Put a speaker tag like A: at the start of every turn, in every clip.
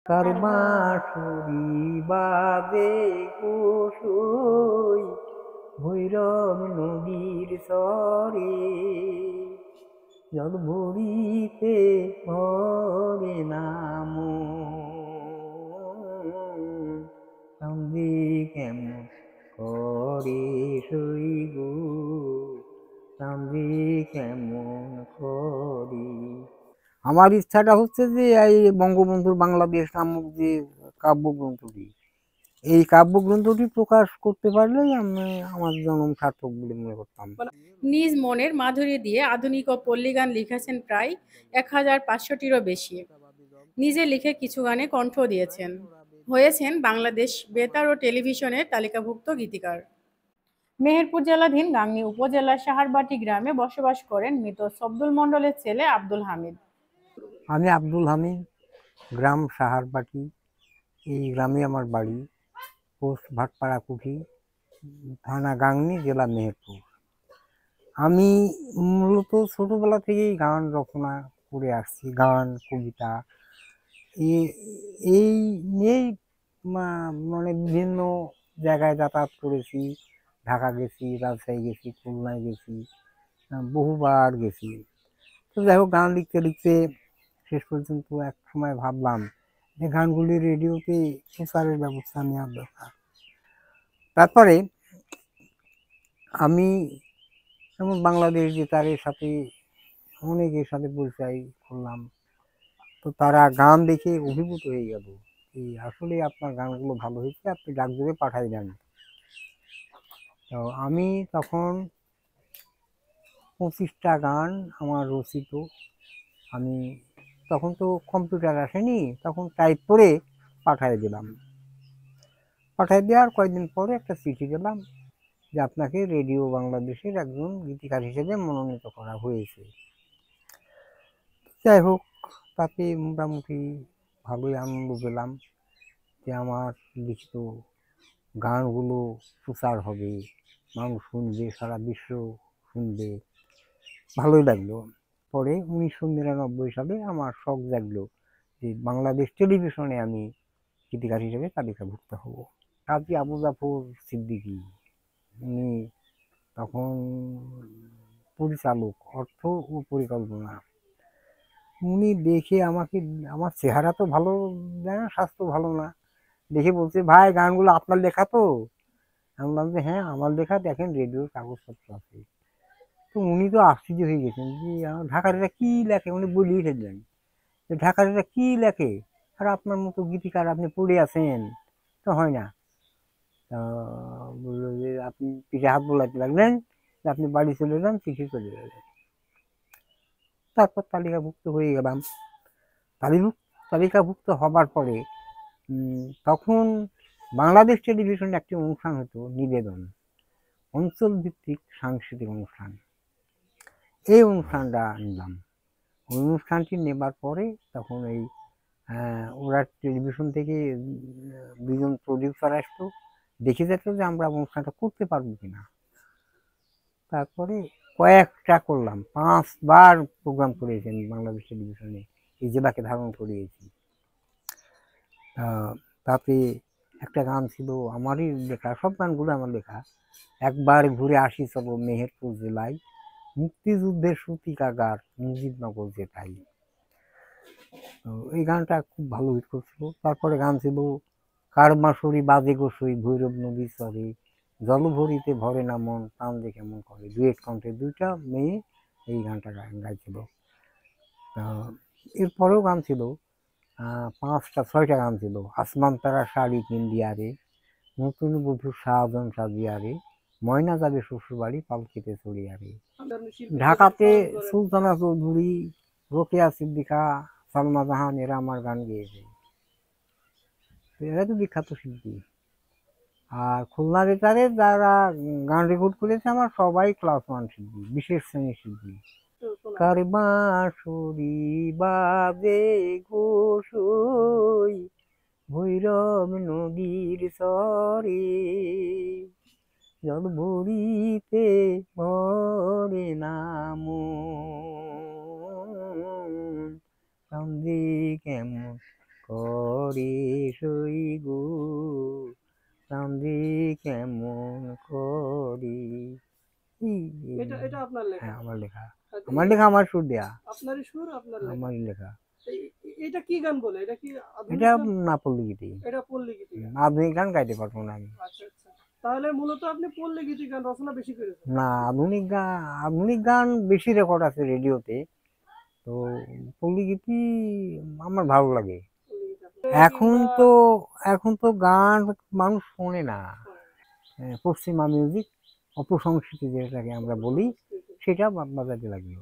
A: কার বাঁশুরি বাজে কুসুই ভৈরব নদীর চরে, জল ভরিতে ভরে না মন, কান্দে কেমন করে সই গো, কান্দে কেমন করে। আমার ইচ্ছাটা হচ্ছে যে এই বঙ্গবন্ধুর বাংলাদেশ নামক যে কাব্যগ্রন্থটি, এই কাব্যগ্রন্থটি প্রকাশ করতে পারলেই আমি আমার জন্ম সার্থক বলে মনে করতাম।
B: নিজ মনের মাধুরী দিয়ে আধুনিক ও পল্লী গান লিখেছেন প্রায় 1500টিরও বেশি। নিজে লিখে কিছু গানে কণ্ঠ দিয়েছেন। হয়েছেন বাংলাদেশ বেতার ও টেলিভিশনের তালিকাভুক্ত গীতিকার। মেহেরপুর জেলাধীন গাংনী উপজেলার সাহারবাটি গ্রামে বসবাস করেন মৃত সবদুল মণ্ডলের ছেলে আব্দুল হামিদ।
A: আমি আব্দুল হামিদ, গ্রাম সাহারবাটি, এই গ্রামে আমার বাড়ি। পোস্ট ভাটপাড়া কুঠি, থানা গাংনী, জেলা মেহেরপুর। আমি মূলত ছোটবেলা থেকেই গান রচনা করে আসছি, গান কবিতা এই নিয়েই মানে বিভিন্ন জায়গায় যাতায়াত করেছি। ঢাকা গেছি, রাজশাহী গেছি, খুলনায় গেছি, বহুবার গেছি। তো যাই হোক, গান লিখতে লিখতে শেষ পর্যন্ত এক সময় ভাবলাম যে গানগুলি রেডিওতে প্রচারের ব্যবস্থা নেওয়ার দরকার। তারপরে আমি যেমন বাংলাদেশ বেতারের সাথে অনেকের সাথে পরিচয় করলাম। তো তারা গান দেখে অভিভূত হয়ে গেল, এই আসলে আপনার গানগুলো ভালো হয়েছে, আপনি ডাকযোগে পাঠাই দেন। তো আমি তখন 25টা গান আমার রচিত। আমি তখন তো কম্পিউটার আসেনি, তখন টাইপ করে পাঠিয়ে দিলাম। পাঠিয়ে দেওয়ার কয়েকদিন পরে একটা চিঠি দিলাম যে আপনাকে রেডিও বাংলাদেশের একজন গীতিকার হিসেবে মনোনীত করা হয়েছে। যাই হোক, তাতে মোটামুটি ভালোই আনন্দ পেলাম যে আমার লিখিত গানগুলো প্রচার হবে, মানুষ শুনবে, সারা বিশ্ব শুনবে, ভালোই লাগলো। পরে 1999 সালে আমার শখ জাগলো যে বাংলাদেশ টেলিভিশনে আমি গীতিকার হিসেবে তালিকাভুক্ত হব। কাজী আবু জাফর সিদ্দিকী, উনি তখন পরিচালক, অর্থ ও পরিকল্পনা। উনি দেখে আমাকে, আমার চেহারা তো ভালো না, স্বাস্থ্য ভালো না, দেখে বলছে, ভাই গানগুলো আপনার লেখা তো? আমি বললাম যে হ্যাঁ আমার লেখা, দেখেন রেডিওর কাগজপত্র আছে। তো উনি তো আশ্চর্য হয়ে গেছেন যে ঢাকার এটা কি লেখে, উনি বলিয়ে ফেললেন যে ঢাকার এটা কি লেখে, আর আপনার মতো গীতিকার আপনি পড়ে আছেন, তো হয় না। বললো যে আপনি পিঠে হাত বোলাতে লাগলেন যে আপনি বাড়ি চলে যান, চিঠি চলে যাবেন। তারপর তালিকাভুক্ত হয়ে গেলাম। তালিকাভুক্ত হবার পরে তখন বাংলাদেশ টেলিভিশনে একটি অনুষ্ঠান হতো, নিবেদন, অঞ্চল ভিত্তিক সাংস্কৃতিক অনুষ্ঠান। এই অনুষ্ঠানটা নিলাম। ওই অনুষ্ঠানটি নেবার পরে তখন এই ওরা টেলিভিশন থেকে দুজন প্রডিউসার আসতো, দেখে যেত যে আমরা অনুষ্ঠানটা করতে পারবো কিনা। তারপরে কয়েকটা করলাম, 5বার প্রোগ্রাম করেছেন বাংলাদেশ টেলিভিশনে, এই জেলাকে ধারণ করিয়েছি। তাতে একটা গান ছিল আমারই লেখা, সব গানগুলো আমার লেখা, একবার ঘুরে আসি চলো মেহেরপুর জেলায়, মুক্তিযুদ্ধের সূতিকাগার মুজিবনগর যেটাই। তো এই গানটা খুব ভালো হিট করছিল। তারপরে গান ছিল কার বাঁশুরি বাজে গোসই ভৈরব নদী চরে, জলভরিতে ভরে না মন, প্রাণ যে কেমন করে, ডুয়েট কণ্ঠে দুইটা মেয়ে এই গানটা গাইছিল। এরপরেও গান ছিল 5টা 6টা গান ছিল, আসমান তারা শাড়ি কিন্দিয়ারে, নতুন বধূ শাহজন সাজিয়ারে, ময়না যাবে শ্বশুরবাড়ি পালকিতে চড়িয়ারে। ঢাকাতে সুলতানা চৌধুরী, রোকেয়া সিদ্দিকা, সালমা জাহান এরা আমার গান গেয়েছে, এরা তো বিখ্যাত শিল্পী। আর খুলনা বেতারে যারা গান রেকর্ড করেছে আমার সবাই ক্লাস 1 শিল্পী, বিশেষ শ্রেণীর শিল্পী। কার বাঁশুরি বাজে গোসই ভৈরব নদীর চরে, জল ভরিতে ভরে না মন, কান্দে কেমন করে সই গো, চাঁদে কেমন করি।
C: এটা এটা আপনার লেখা?
A: হ্যাঁ, আমার লেখা।
C: আচ্ছা,
A: আমার লেখা, আমার সুর দেয়া,
C: আপনারই সুর, আপনার লেখা?
A: আমারই লেখা।
C: এটা কি গান বলে? এটা কি আধুনিক
A: এটা
C: গান?
A: না পল্লী গীতি।
C: এটা পল্লী গীতি গান।
A: আধুনিক গান গাইতে পারবো না আমি।
C: আচ্ছা আচ্ছা, তাহলে মূলত আপনি পল্লী গীতি গান রচনা বেশি করেছেন?
A: না, আধুনিক গান বেশি রেকর্ড আছে রেডিওতে, তো পল্লী গীতি আমার ভালো লাগে।
C: পল্লী গীতি
A: এখন তো এখন তো গান মানুষ শোনে না। পশ্চিমা মিউজিক, অপসংস্কৃতি যেটাকে আমরা বলি, সেটা বাজাতে লাগলো।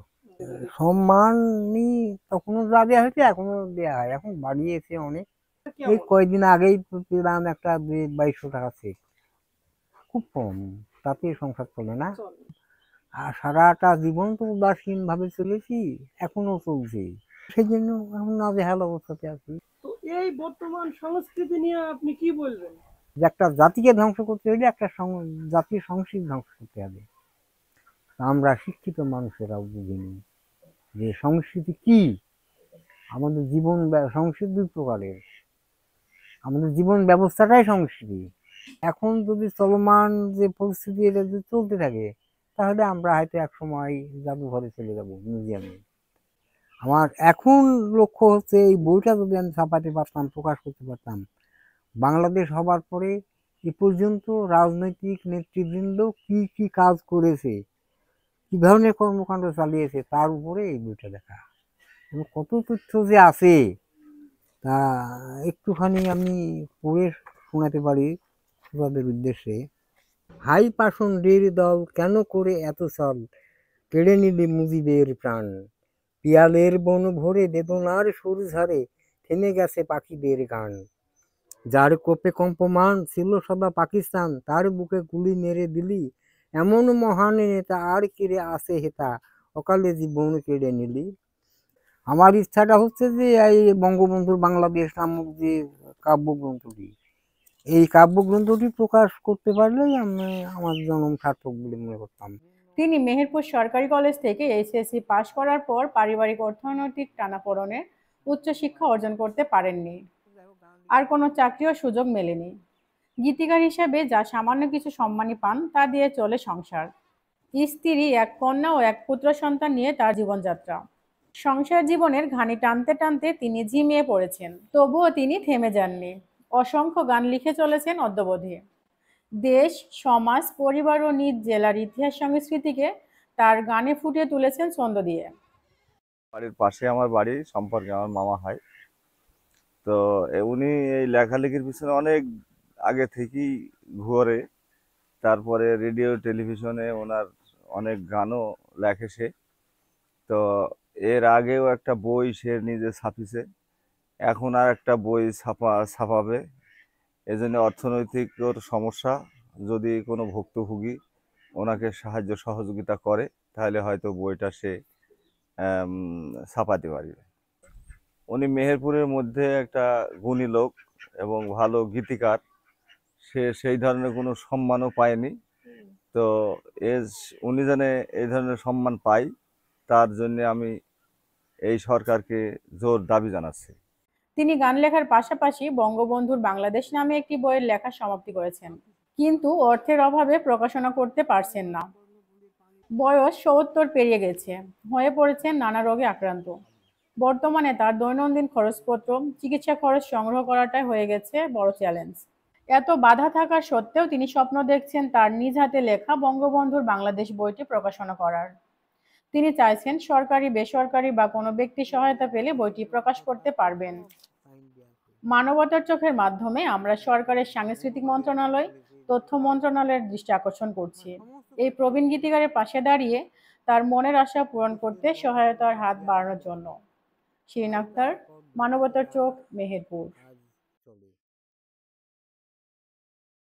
A: সম্মানই তখনও যা দেওয়া হয়েছে এখনো দেওয়া হয়, এখন বাড়িয়েছে অনেক। এই
C: কেমন?
A: কয়েকদিন আগেই তো পেলাম একটা 2200 টাকা চেক, খুব কম, তাতে সংসার চলে না।
C: চলে।
A: আর সারাটা জীবন তো উদাসীন ভাবে চলেছি, এখনো চলছে, সেই জন্য এখন নাজেহাল অবস্থাতে আছি।
C: তো এই বর্তমান সংস্কৃতি নিয়ে আপনি কি বলবেন?
A: যে একটা জাতিকে ধ্বংস করতে হলে একটা জাতির সংস্কৃতি ধ্বংস করতে হবে। আমরা শিক্ষিত মানুষেরাও বুঝিনি যে সংস্কৃতি কি। আমাদের সংস্কৃতি দুই প্রকারের, আমাদের জীবন ব্যবস্থাটাই সংস্কৃতি। এখন যদি চলমান যে পরিস্থিতি এটা যদি চলতে থাকে, তাহলে আমরা হয়তো এক সময় জাদুঘরে চলে যাব, মিউজিয়ামে। আমার এখন লক্ষ্য হচ্ছে এই বইটা যদি আমি ছাপাতে পারতাম, প্রকাশ করতে পারতাম, বাংলাদেশ হবার পরে এ পর্যন্ত রাজনৈতিক নেতৃবৃন্দ কি কি কাজ করেছে, কি ধরনের কর্মকাণ্ড চালিয়েছে, তার উপরে এই বইটা দেখা। এবং কত তথ্য যে আছে তা একটুখানি আমি পড়ে শোনাতে পারি তাদের উদ্দেশ্যে। হাই পাষণ্ডের দল কেন করে এত চল, কেড়ে নিলে মুজিবের প্রাণ, পিয়ালের বন ভরে বেদনার সুর ঝরে, থেমে গেছে পাখিদের গান। যার কোপে কম্পমান ছিল সদা পাকিস্তান, তার বুকে গুলি মেরে দিলি, এমন মহান নেতা আর কেড়ে আসে হেতা, অকালে জীবন কেড়ে নিলি। আমার ইচ্ছাটা হচ্ছে যে এই বঙ্গবন্ধুর বাংলাদেশ নামক যে কাব্যগ্রন্থটি, এই কাব্যগ্রন্থটি প্রকাশ করতে পারলেই আমি আমার জন্ম সার্থক বলে মনে করতাম।
B: তিনি মেহেরপুর সরকারি কলেজ থেকে এইচএসসি পাশ করার পর পারিবারিক অর্থনৈতিক টানাপোড়েনে উচ্চশিক্ষা অর্জন করতে পারেননি। আর কোনো চাকরিও সুযোগ মেলেনি। গীতিকার হিসেবে যা সামান্য কিছু সম্মানী পান তা দিয়ে চলে সংসার। স্ত্রী, এক কন্যা ও এক পুত্র সন্তান নিয়ে তার জীবনযাত্রা। সংসার জীবনের ঘানি টানতে টানতে তিনি ঝিমিয়ে পড়েছেন, তবুও তিনি থেমে যাননি। অসংখ্য গান লিখে চলেছেন অদ্যাবধি। দেশ, সমাজ, পরিবার ও নিজ জেলার ইতিহাস সংস্কৃতিকে তার গানে ফুটিয়ে তুলেছেন ছন্দ দিয়ে।
D: বাড়ির পাশে আমার বাড়ি, সম্পর্কে আমার মামা হয়। তো উনি এই লেখালেখির পিছনে অনেক আগে থেকেই ঘুরে। তারপরে রেডিও টেলিভিশনে ওনার অনেক গানও লেখে সে। তো এর আগেও একটা বই সে নিজে ছাপিছে, এখন আর একটা বই ছাপাবে। এজন্য অর্থনৈতিক ওর সমস্যা, যদি কোনো ভুক্তভোগী ওনাকে সাহায্য সহযোগিতা করে তাহলে হয়তো বইটা সে ছাপাতে পারবে। উনি মেহেরপুরের মধ্যে একটা গুণী লোক এবং ভালো গীতিকার। সে সেই ধরনের কোনো সম্মানও পায়নি। তো উনি যেন এই ধরনের সম্মান পায়, তার জন্য আমি এই সরকারকে জোর দাবি জানাচ্ছি।
B: তিনি গান লেখার পাশাপাশি বঙ্গবন্ধুর বাংলাদেশ নামে একটি বইয়ের লেখা সমাপ্তি করেছেন, কিন্তু অর্থের অভাবে প্রকাশনা করতে পারছেন না। বয়স ৭০ পেরিয়ে গেছে, হয়ে পড়েছেন নানা রোগে আক্রান্ত। বর্তমানে তার দৈনন্দিন খরচপত্র, চিকিৎসা খরচ সংগ্রহ করাটাই হয়ে গেছে বড় চ্যালেঞ্জ। এত বাধা থাকা সত্ত্বেও তিনি স্বপ্ন দেখছেন তার নিজ হাতে লেখা বঙ্গবন্ধুর বাংলাদেশ বইটি প্রকাশনা করার। তিনি চাইছেন সরকারি, বেসরকারি বা কোনো ব্যক্তি সহায়তা পেলে বইটি প্রকাশ করতে পারবেন। মানবতার চোখের মাধ্যমে আমরা সরকারের সাংস্কৃতিক মন্ত্রণালয়, তথ্য মন্ত্রণালয়ের দৃষ্টি আকর্ষণ করছি এই প্রবীণ গীতিকারের পাশে দাঁড়িয়ে তার মনের আশা পূরণ করতে সহায়তার হাত বাড়ানোর জন্য। শিরিন আক্তার, মানবতার চোখ, মেহেরপুর।